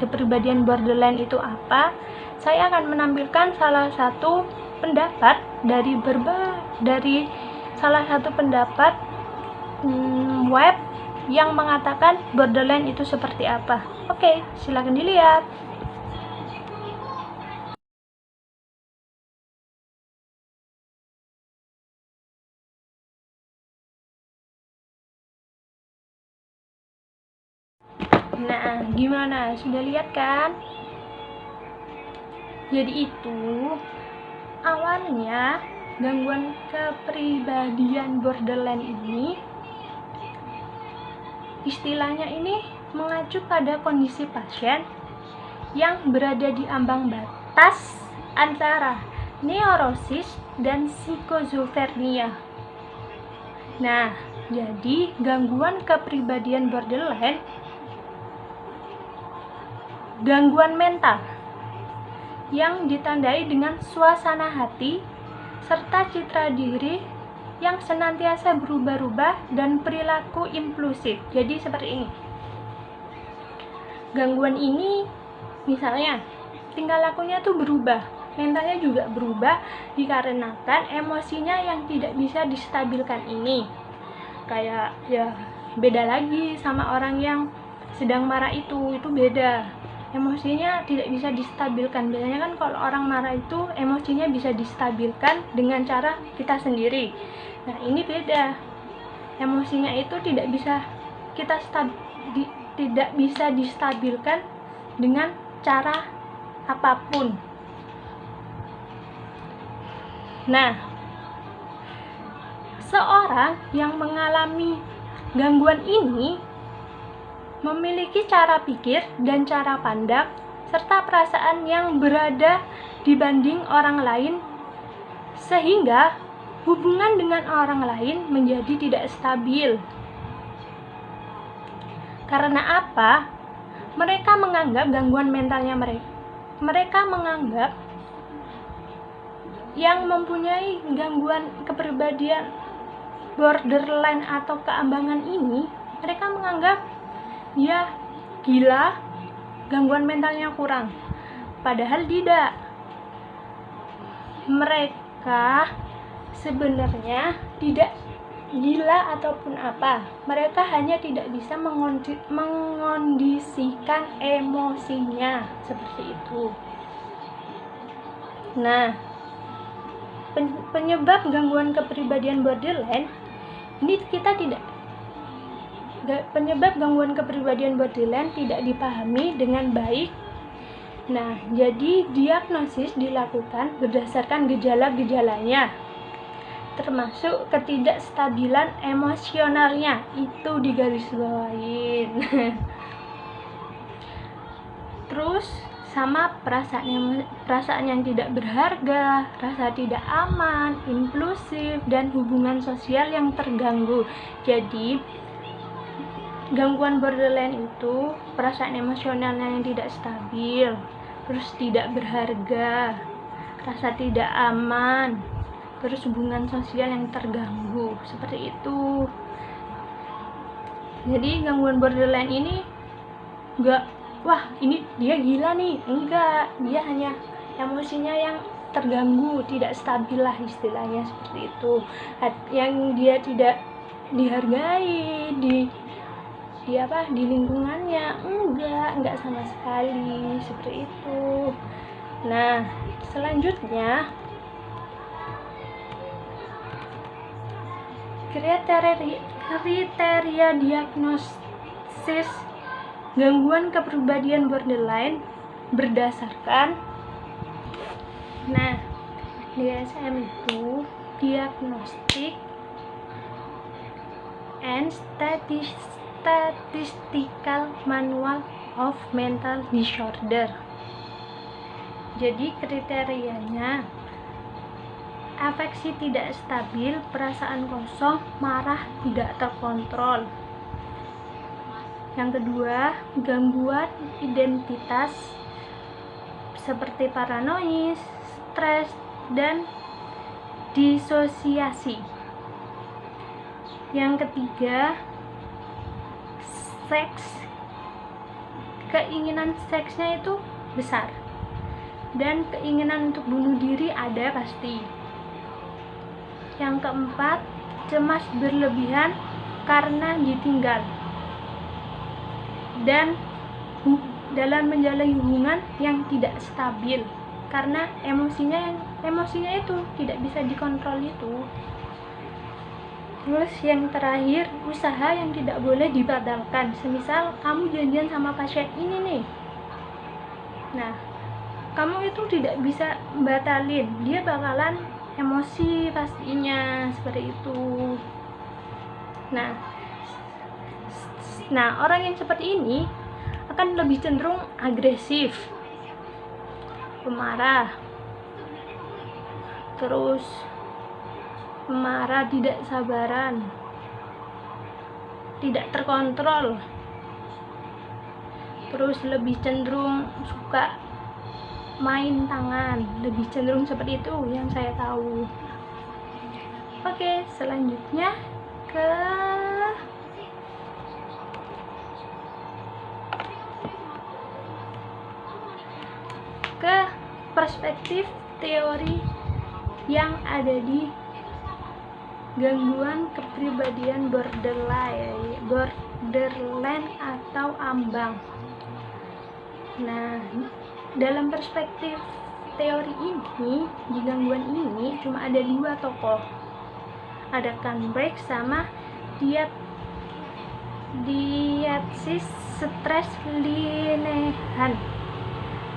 Kepribadian borderline itu apa? Saya akan menampilkan salah satu pendapat dari salah satu pendapat web yang mengatakan borderline itu seperti apa. Oke, silakan dilihat. Nah, gimana? Sudah lihat kan? Jadi itu awalnya gangguan kepribadian borderline ini istilahnya ini mengacu pada kondisi pasien yang berada di ambang batas antara neurosis dan skizofrenia. Nah, jadi gangguan kepribadian borderline gangguan mental yang ditandai dengan suasana hati serta citra diri yang senantiasa berubah-ubah dan perilaku impulsif. Jadi seperti ini. Gangguan ini misalnya tingkah lakunya tuh berubah, mentalnya juga berubah dikarenakan emosinya yang tidak bisa distabilkan ini. Kayak ya beda lagi sama orang yang sedang marah itu beda. Emosinya tidak bisa distabilkan. Biasanya kan kalau orang marah itu emosinya bisa distabilkan dengan cara kita sendiri. Nah, ini beda. Emosinya itu tidak bisa distabilkan dengan cara apapun. Nah, seorang yang mengalami gangguan ini memiliki cara pikir dan cara pandang serta perasaan yang berada dibanding orang lain, sehingga hubungan dengan orang lain menjadi tidak stabil. Karena apa? Mereka menganggap gangguan mentalnya mereka menganggap yang mempunyai gangguan kepribadian borderline atau keambangan ini, mereka menganggap ya gila, gangguan mentalnya kurang. Padahal tidak. Mereka sebenarnya tidak gila ataupun apa. Mereka hanya tidak bisa mengondisikan emosinya seperti itu. Nah, penyebab gangguan kepribadian borderline ini penyebab gangguan kepribadian borderline tidak dipahami dengan baik. Nah, jadi diagnosis dilakukan berdasarkan gejala-gejalanya, termasuk ketidakstabilan emosionalnya, itu digarisbawahin. Terus sama perasaan yang tidak berharga, rasa tidak aman, impulsif, dan hubungan sosial yang terganggu. Jadi gangguan borderline itu perasaan emosionalnya yang tidak stabil, terus tidak berharga, rasa tidak aman, terus hubungan sosial yang terganggu, seperti itu. Jadi gangguan borderline ini enggak, wah ini dia gila nih, enggak, dia hanya emosinya yang terganggu, tidak stabil lah istilahnya, seperti itu. Yang dia tidak dihargai di lingkungannya, enggak sama sekali, seperti itu. Nah, selanjutnya kriteria diagnosis gangguan kepribadian borderline berdasarkan DSM itu Diagnostic and Statistical Manual of Mental Disorder. Jadi kriterianya afeksi tidak stabil, perasaan kosong, marah tidak terkontrol. Yang kedua, gangguan identitas seperti paranoid, stres, dan disosiasi. Yang ketiga, seks keinginan seksnya itu besar, dan keinginan untuk bunuh diri ada pasti. Yang keempat, cemas berlebihan karena ditinggal, dan dalam menjalani hubungan yang tidak stabil karena emosinya itu tidak bisa dikontrol itu. Terus yang terakhir, usaha yang tidak boleh dibatalkan. Semisal kamu janjian sama pasien ini nih, nah kamu itu tidak bisa batalin, dia bakalan emosi pastinya, seperti itu. Nah orang yang seperti ini akan lebih cenderung agresif, pemarah, tidak sabaran, tidak terkontrol, terus lebih cenderung suka main tangan, lebih cenderung seperti itu yang saya tahu. Oke, selanjutnya ke perspektif teori yang ada di gangguan kepribadian borderline atau ambang. Nah, dalam perspektif teori ini, di gangguan ini cuma ada 2 tokoh, ada Canberg sama Dietrich Strauss Linehan.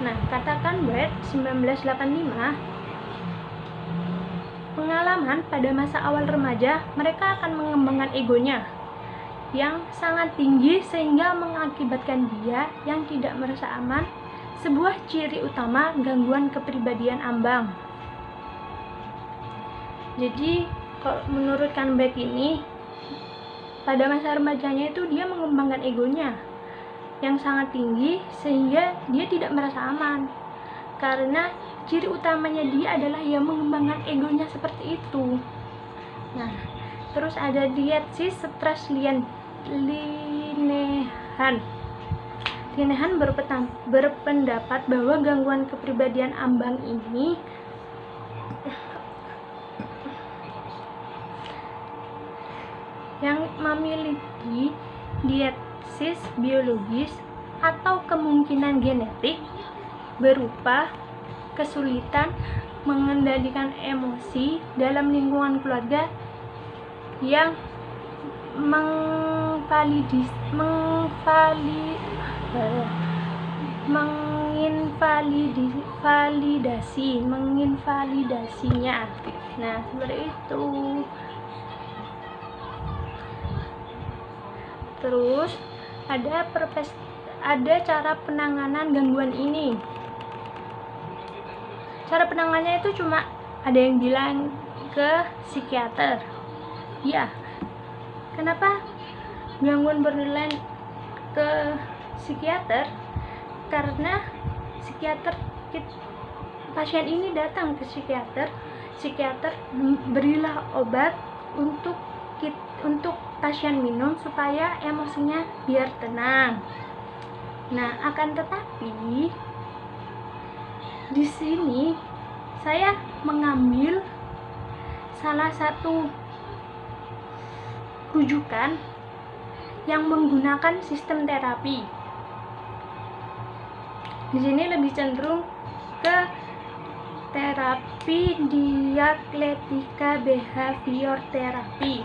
Nah, kata Canberg 1985, pengalaman pada masa awal remaja, mereka akan mengembangkan egonya yang sangat tinggi sehingga mengakibatkan dia yang tidak merasa aman, sebuah ciri utama gangguan kepribadian ambang. Jadi, kalau menurut Canberg ini, pada masa remajanya itu dia mengembangkan egonya yang sangat tinggi sehingga dia tidak merasa aman, karena ciri utamanya dia adalah yang mengembangkan egonya seperti itu. Nah, terus ada Dietrich Strauss Linehan. Linehan berpendapat bahwa gangguan kepribadian ambang ini yang memiliki diagnosis biologis atau kemungkinan genetik berupa kesulitan mengendalikan emosi dalam lingkungan keluarga yang menginvalidasinya. Nah, seperti itu. Terus ada cara penanganan gangguan ini. Cara penanganannya itu cuma ada yang bilang ke psikiater. Ya, kenapa gangguan borderline ke psikiater? Karena pasien ini datang ke psikiater berilah obat untuk pasien minum supaya emosinya biar tenang. Nah, akan tetapi di sini saya mengambil salah satu rujukan yang menggunakan sistem terapi. Di sini lebih cenderung ke terapi dialektika behavior terapi.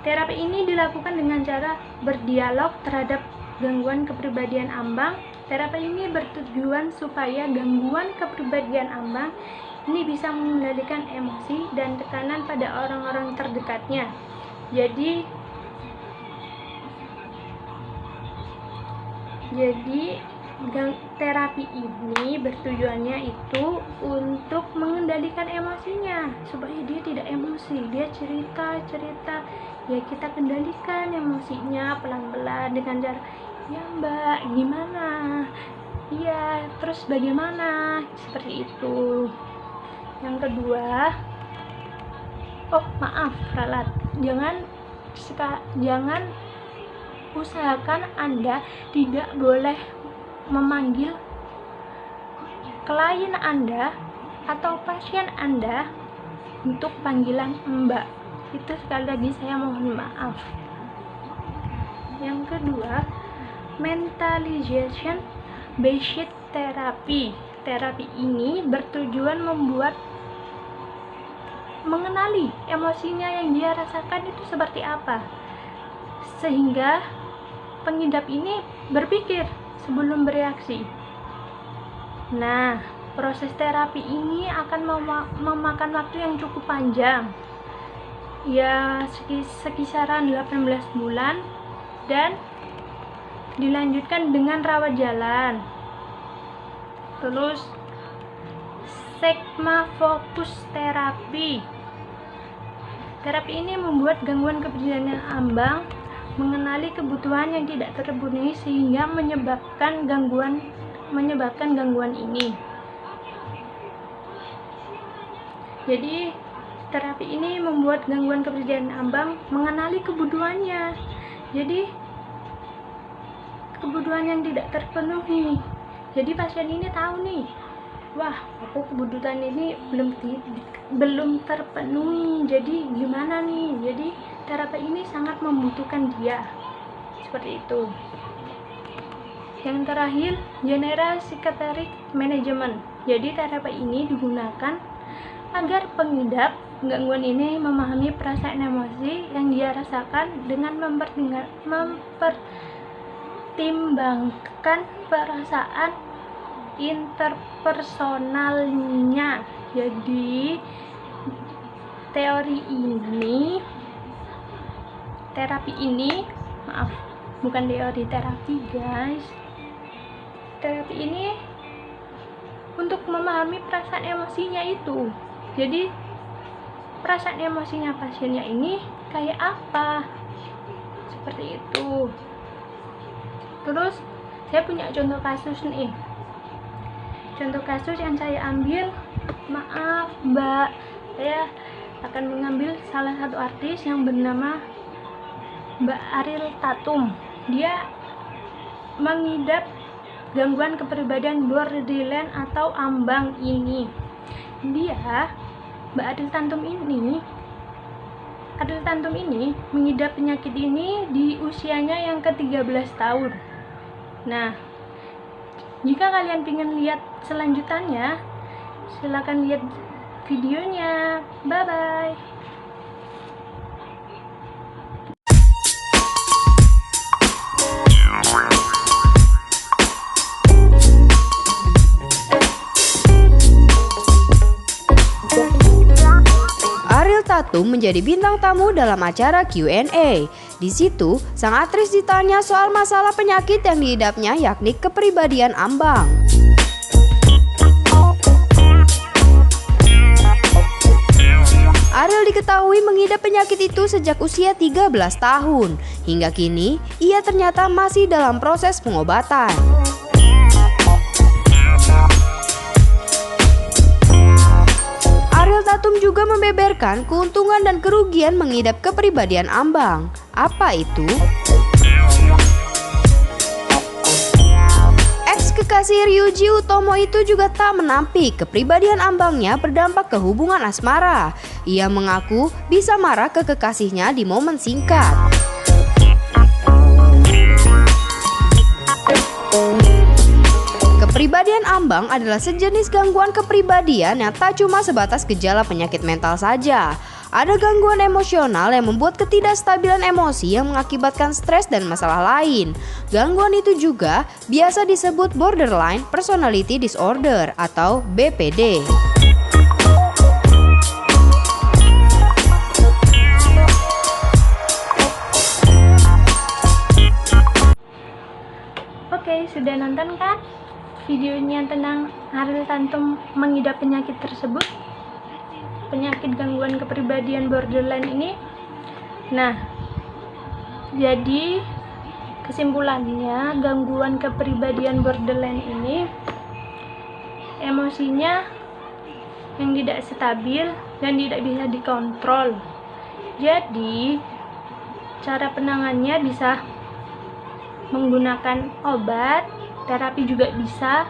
Terapi ini dilakukan dengan cara berdialog terhadap gangguan kepribadian ambang. Terapi ini bertujuan supaya gangguan kepribadian ambang ini bisa mengendalikan emosi dan tekanan pada orang-orang terdekatnya. Jadi terapi ini bertujuannya itu untuk mengendalikan emosinya supaya dia tidak emosi. Dia cerita, ya kita kendalikan emosinya pelan-pelan dengan cara, ya mbak gimana, iya terus bagaimana, seperti itu. Yang kedua, ralat, jangan usahakan Anda tidak boleh memanggil klien Anda atau pasien Anda untuk panggilan Mbak. Itu sekali lagi saya mohon maaf. Yang kedua, mentalization based therapy. Terapi ini bertujuan mengenali emosinya yang dia rasakan itu seperti apa, sehingga pengidap ini berpikir sebelum bereaksi. Nah, proses terapi ini akan memakan waktu yang cukup panjang, ya sekisaran 18 bulan, dan dilanjutkan dengan rawat jalan. Terus Sigma Focus Therapy. Terapi ini membuat gangguan kepribadian ambang mengenali kebutuhan yang tidak terpenuhi sehingga menyebabkan gangguan ini. Jadi terapi ini membuat gangguan kepribadian ambang mengenali kebutuhannya. Jadi kebutuhan yang tidak terpenuhi. Jadi pasien ini tahu nih, wah, aku kebutuhan ini belum terpenuhi. Jadi gimana nih? Jadi terapi ini sangat membutuhkan dia. Seperti itu. Yang terakhir, General Psychiatric Management. Jadi terapi ini digunakan agar pengidap gangguan ini memahami perasaan emosi yang dia rasakan dengan mempertimbangkan perasaan interpersonalnya. Jadi terapi ini bukan teori terapi, guys. Terapi ini untuk memahami perasaan emosinya itu. Jadi perasaan emosinya pasiennya ini kayak apa, seperti itu. Terus saya punya contoh kasus nih. Contoh kasus yang saya ambil, maaf Mbak, saya akan mengambil salah satu artis yang bernama Mbak Ariel Tatum. Dia mengidap gangguan kepribadian borderline atau ambang ini. Mbak Ariel Tatum ini mengidap penyakit ini di usianya yang ke-13 tahun. Nah, jika kalian ingin lihat selanjutannya, silakan lihat videonya. Bye bye. Ariel Tatum menjadi bintang tamu dalam acara Q&A. Di situ, sang aktris ditanya soal masalah penyakit yang diidapnya, yakni kepribadian ambang. Ariel diketahui mengidap penyakit itu sejak usia 13 tahun. Hingga kini, ia ternyata masih dalam proses pengobatan. Ariel Tatum juga membeberkan keuntungan dan kerugian mengidap kepribadian ambang. Apa itu? Ex-kekasih Ryuji Utomo itu juga tak menampik kepribadian ambangnya berdampak ke hubungan asmara. Ia mengaku bisa marah ke kekasihnya di momen singkat. Kepribadian ambang adalah sejenis gangguan kepribadian yang tak cuma sebatas gejala penyakit mental saja. Ada gangguan emosional yang membuat ketidakstabilan emosi yang mengakibatkan stres dan masalah lain. Gangguan itu juga biasa disebut borderline personality disorder atau BPD. Oke, sudah nonton kan videonya tentang Ariel Tatum mengidap penyakit tersebut, penyakit gangguan kepribadian borderline ini? Nah, jadi kesimpulannya, gangguan kepribadian borderline ini emosinya yang tidak stabil dan tidak bisa dikontrol. Jadi cara penanganannya bisa menggunakan obat, terapi juga bisa,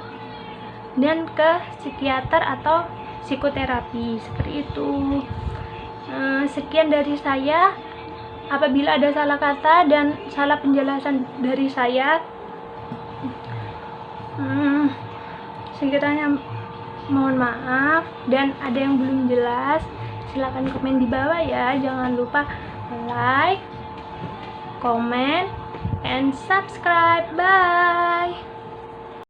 dan ke psikiater atau psikoterapi seperti itu. Sekian dari saya. Apabila ada salah kata dan salah penjelasan dari saya, sekiranya mohon maaf, dan ada yang belum jelas silahkan komen di bawah ya. Jangan lupa like, comment, and subscribe. Bye.